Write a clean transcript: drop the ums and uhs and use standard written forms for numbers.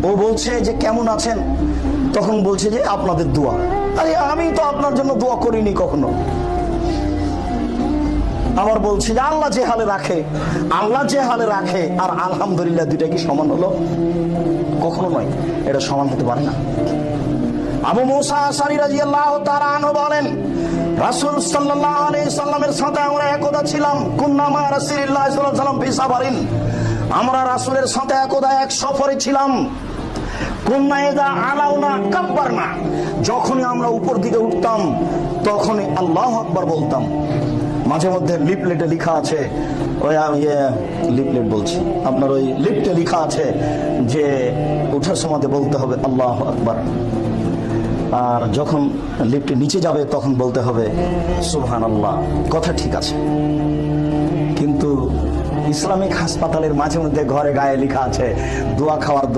ও বলছে যে কেমন আছেন, তখন বলছে যে আপনাদের দোয়া। আরে আমি তো আপনার জন্য দোয়া করিনি কখনো। আবার বলছে যে আল্লাহ যে হালে রাখে, আল্লাহ যে হালে রাখে আর আলহামদুলিল্লাহ দুইটা কি সমান হলো? কখনো নয়, এটা সমান হতে পারে না। আবু মুসা আশআরী রাদিয়াল্লাহু তাআলা আনহু বলেন, রাসূল সাল্লাল্লাহু আলাইহি সাল্লামের সাথে আমরা একদা ছিলাম। কুন্না মা রাসূলিল্লাহ সাল্লাল্লাহু আলাইহি সাল্লাম ফি সাফারিন, আমরা রাসূলের সাথে একদা এক সফরে ছিলাম। কুন্না ইযা আলাউনা কাব্বারনা, যখনই আমরা উপর দিকে উঠতাম তখনই আল্লাহু আকবার বলতাম। মাঝে মধ্যে লিফলেটে লেখা আছে, ওই লিফলেট বলছি, আপনার ওই লিফটে লেখা আছে যে ওঠার সময় বলতে হবে আল্লাহু আকবার, আর যখন লিফটে নিচে যাবে তখন বলতে হবে সুবহানাল্লাহ। কথা ঠিক আছে, কিন্তু ইসলামিক হাসপাতালের মাঝে মধ্যে ঘরে গায়ে লেখা আছে দোয়া খাওয়ার